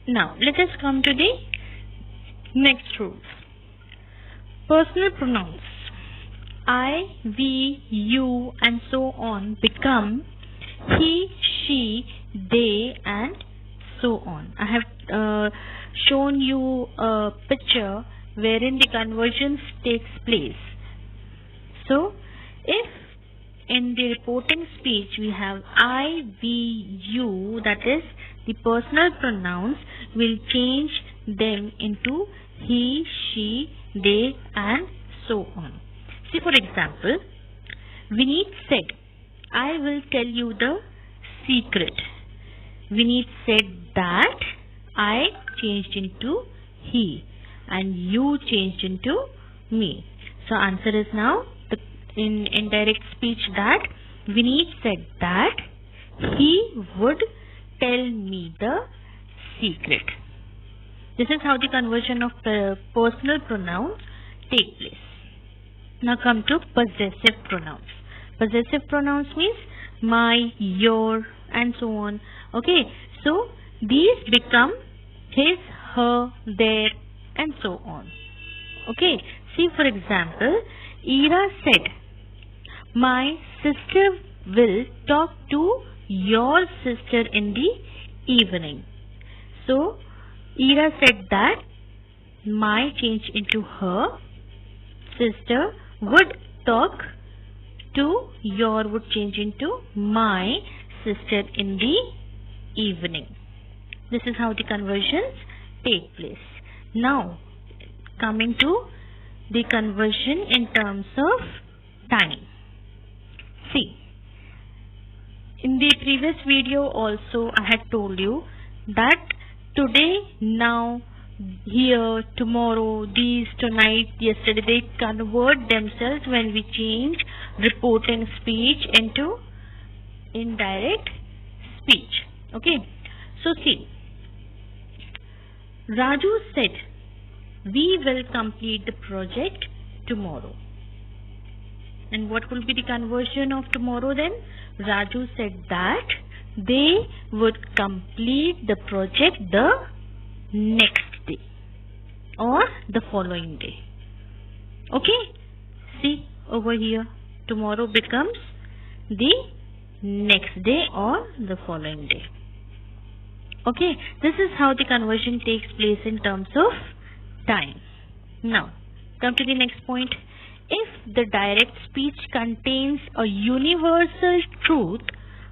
Now let us come to the next rules. Personal pronouns I, we, you and so on become he, she, they and so on. I have shown you a picture wherein the conversions takes place. So if in the reporting speech we have I, we, you, that is the personal pronouns, will change them into he, she, they and so on. See, for example, Vineet said, I will tell you the secret. Vineet said that, I changed into he and you changed into me. So answer is now in indirect speech that Vineet said that he would tell me the secret. This is how the conversion of personal pronouns take place. Now come to possessive pronouns. Possessive pronouns means my, your and so on. Okay, so these become his, her, their and so on. Okay, see for example, Ira said, my sister will talk to your sister in the evening. So Ira said that my change into her, sister would talk to your would change into my sister in the evening. This is how the conversions take place. Now coming to the conversion in terms of time. See, in the previous video also I had told you that today, now, here, tomorrow, these, tonight, yesterday, they convert themselves when we change reporting speech into indirect speech. Okay. So see, Raju said, we will complete the project tomorrow. And what will be the conversion of tomorrow then? Raju said that they would complete the project the next day or the following day. Okay, see over here, tomorrow becomes the next day or the following day. Okay, this is how the conversion takes place in terms of time. Now come to the next point. If the direct speech contains a universal truth,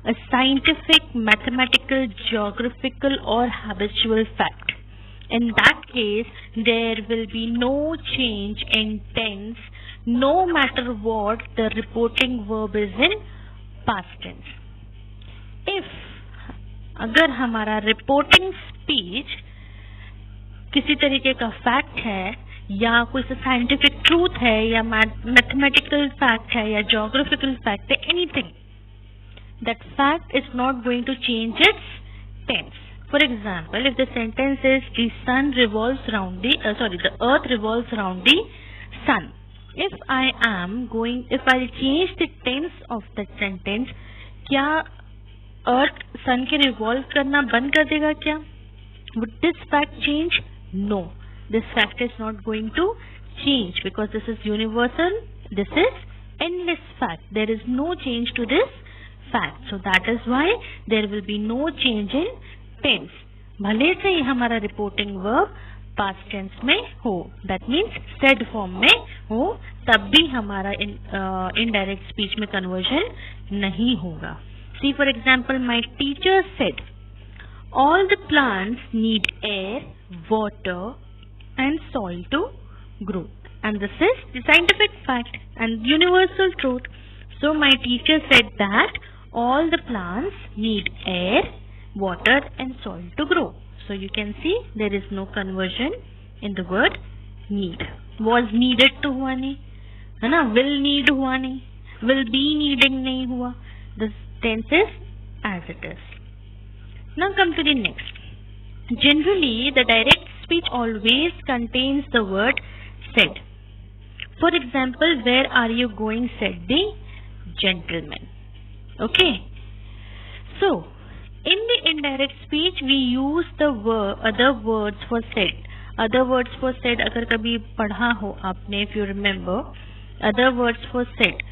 a scientific, mathematical, geographical or habitual fact, in that case there will be no change in tense no matter what the reporting verb is in past tense. If अगर हमारा reporting speech किसी तरीके का fact है या कोई scientific truth है या मैथमेटिकल फैक्ट है या ज्योग्राफिकल फैक्ट है, anything, that fact is not going to change its tense. For example, if the sentence is the earth revolves around the sun. If I change the tense of that sentence, क्या earth sun के revolve करना बंद कर देगा क्या? Would this fact change? No. This fact is not going to change because this is universal. This is endless fact. There is no change to this fact. So that is why there will be no change in tense. भले से ही हमारा reporting verb past tense में हो, that means said form में हो, तब भी हमारा indirect speech में conversion नहीं होगा. See for example, my teacher said, all the plants need air, water and soil to grow. And this is the scientific fact and universal truth. So my teacher said that all the plants need air, water and soil to grow. So you can see there is no conversion in the word need. Was needed to हुआ नहीं, है ना? Will need हुआ नहीं, will be needing नहीं हुआ. The tense is as it is. Now come to the next. Generally, the direct speech always contains the word said. For example, where are you going? Said the gentleman. Okay. So, In the indirect speech, we use the other words for said. Other words for said अगर कभी पढ़ा हो आपने, if you remember, other words for said,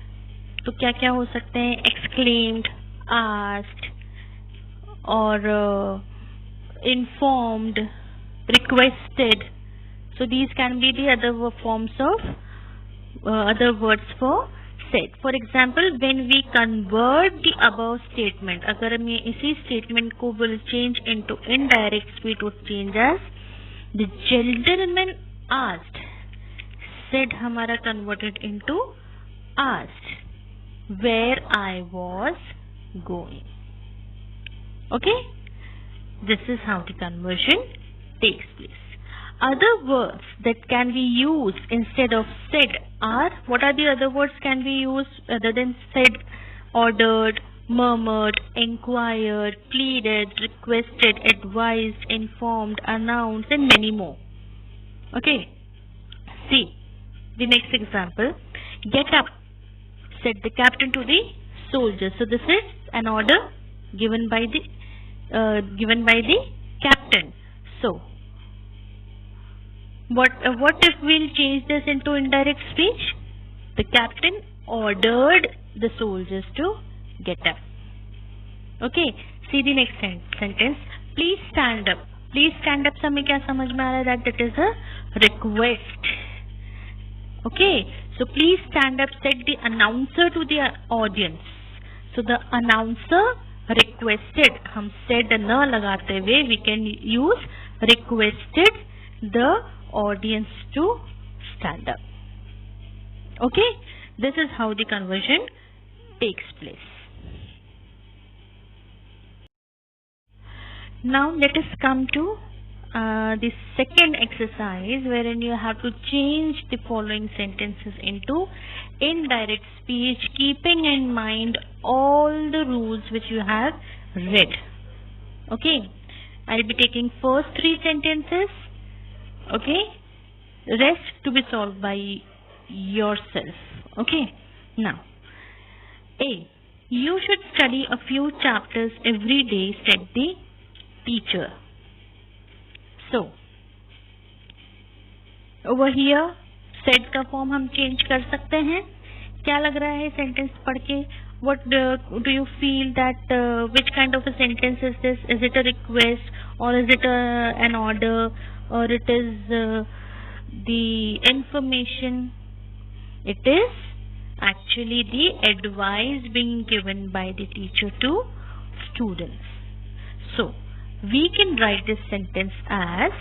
तो क्या क्या हो सकते हैं? Exclaimed, asked, or informed, requested. So these can be the other forms of other words for said. For example, when we convert the above statement, अगर हम ये इसी statement को will change into indirect speech, would change as the gentleman asked. Said हमारा converted into asked where I was going. Okay, this is how the conversion takes place. Other words that can be used instead of said are, what are the other words can be used other than said? Ordered, murmured, inquired, pleaded, requested, advised, informed, announced, and many more. Okay, see the next example. Get up, said the captain to the soldiers. So this is an order given by the captain. So what if we'll change this into indirect speech? The captain ordered the soldiers to get up. Okay, see the next sentence. Please stand up. Please stand up से हमें क्या समझ में आ रहा है? That is a request. Okay, so please stand up said the announcer to the audience. So the announcer requested, हम said न लगाते हुए we can use requested the audience to stand up. Okay, this is how the conversion takes place. Now let us come to the second exercise, wherein you have to change the following sentences into indirect speech, keeping in mind all the rules which you have read. Okay, I'll be taking first 3 sentences. Okay, rest to be solved by yourself. Okay, now A, you should study a few chapters every day, said the teacher. So over here said का form हम change कर सकते हैं. क्या लग रहा है sentence पढ़ के? What do you feel that which kind of a sentence is this? Is it a request, or is it an order, or it is the information? It is actually the advice being given by the teacher to students. So we can write this sentence as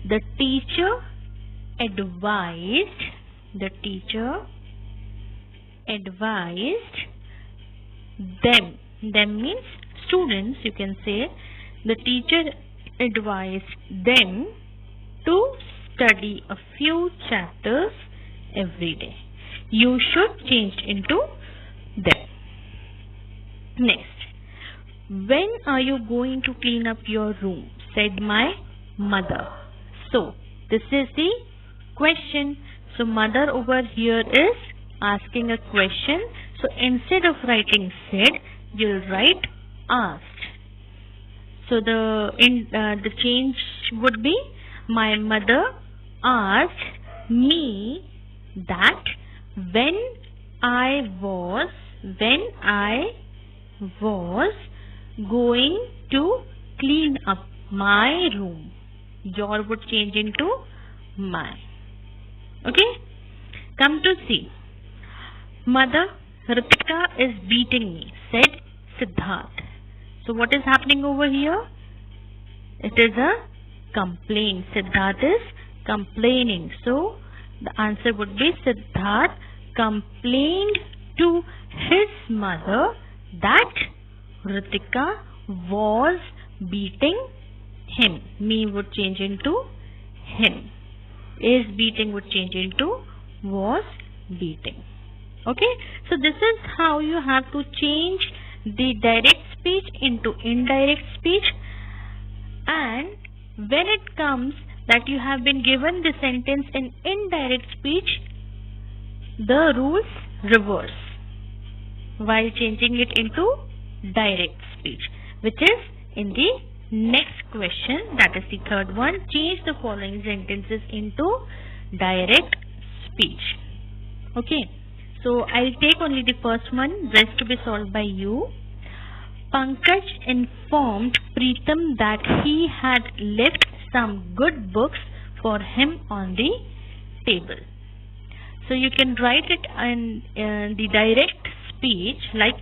the teacher advised them means students. You can say the teacher advised them to study a few chapters every day. You should change into them. Next, when are you going to clean up your room? Said my mother. So this is the question. So mother over here is asking a question. So instead of writing said, you'll write asked. So the change would be, my mother asked me that when I was going to clean up my room. Your would change into my. Okay, come to C. Mother, Ritika is beating me, said Siddharth. So what is happening over here? It is a complaint. Siddharth is complaining. So the answer would be, Siddharth complained to his mother that Ritika was beating him. Me would change into him. Is beating would change into was beating. Okay, so this is how you have to change the direct speech into indirect speech. And when it comes that you have been given the sentence in indirect speech, the rules reverse while changing it into direct speech, which is in the next question, that is the third one. Change the following sentences into direct speech. Okay, so I'll take only the first one, rest to be solved by you. Pankaj informed Preetham that he had left some good books for him on the table. So you can write it in the direct speech like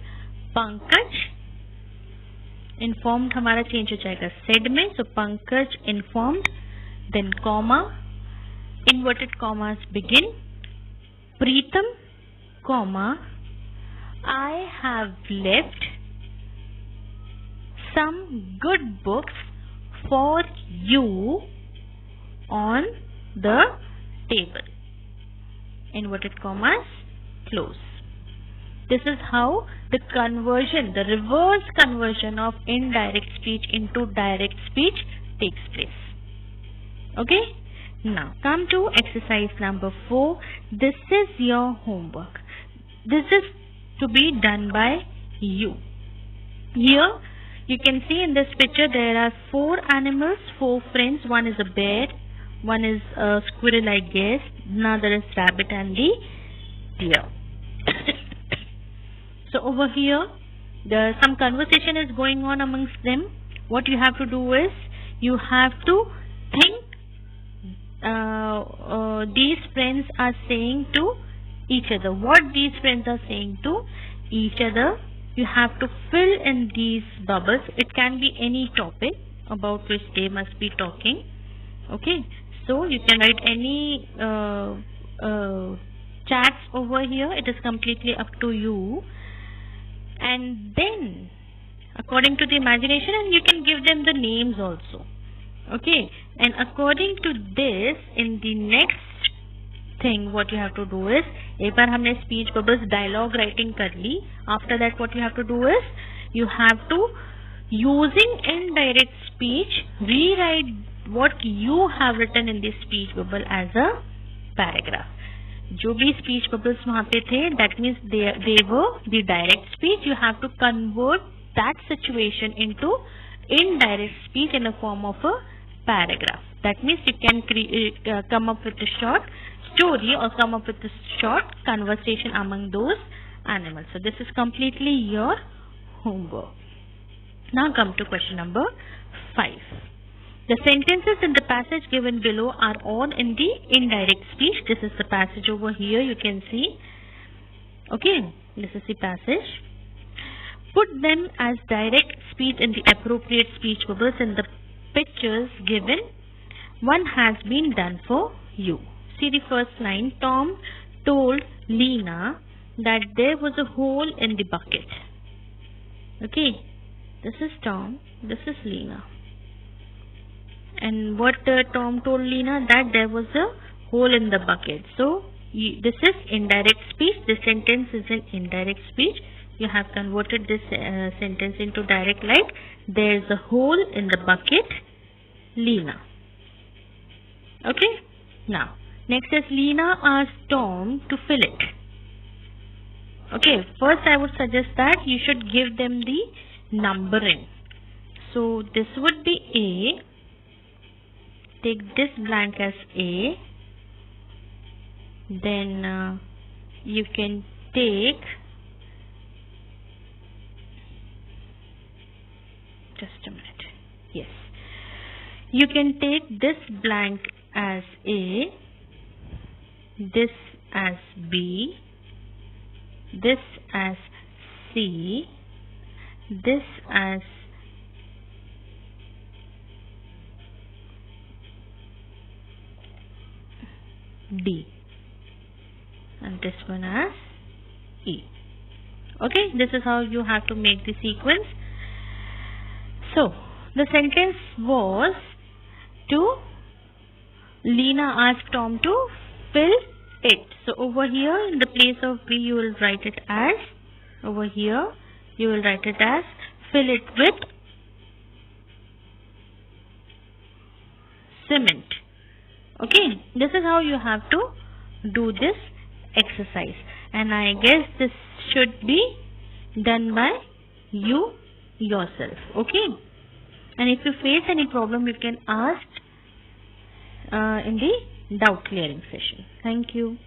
Pankaj informed, हमारा change हो जाएगा said में. So Pankaj informed, then comma, inverted commas begin. Preetham, comma, I have left some good books for you on the table. Inverted commas close. This is how the conversion, the reverse conversion of indirect speech into direct speech takes place. Okay? Now come to exercise number 4. This is your homework. This is to be done by you. Here you can see in this picture there are 4 animals, 4 friends. One is a bear, one is a squirrel, I guess, another is rabbit and the deer. So over here some conversation is going on amongst them. What you have to do is you have to think these friends are saying to each other. What these friends are saying to each other, you have to fill in these bubbles. It can be any topic about which they must be talking. Okay, so you can write any chats over here. It is completely up to you. And then according to the imagination, and you can give them the names also. Okay, and according to this, in the next thing what you have to do is, एक बार हमने speech bubbles dialogue writing कर ली. After that what you have to do is, you have to, using indirect speech, rewrite what you have written in this speech bubble as a paragraph. जो भी speech bubbles वहाँ पे थे, that means they were the direct speech. You have to convert that situation into indirect speech in the form of a paragraph. That means you can come up with a short story or come up with a short conversation among those animals. So this is completely your homework. Now come to question number 5. The sentences in the passage given below are all in the indirect speech. This is the passage over here, you can see. Okay, this is the passage. Put them as direct speech in the appropriate speech bubbles in the pictures given. One has been done for you. See the first line. Tom told Lena that there was a hole in the bucket. Okay, this is Tom, this is Lena. And what Tom told Lena? That there was a hole in the bucket. So this is indirect speech. This sentence is in indirect speech. You have converted this sentence into direct, like there is a hole in the bucket, Lena. Okay. Now next is Lena asked Tom to fill it. Okay. First I would suggest that you should give them the numbering. So this would be A. Take this blank as A. Then you can take, just a minute, yes, you can take this blank as A, this as B, this as C, this as D, and this one as E. Okay, this is how you have to make the sequence. So the sentence was to Lena asked Tom to fill it. So over here in the place of B you will write it as, over here you will write it as fill it with cement. Okay, this is how you have to do this exercise, and I guess this should be done by you yourself. Okay, And if you face any problem, you can ask in the doubt clearing session. Thank you.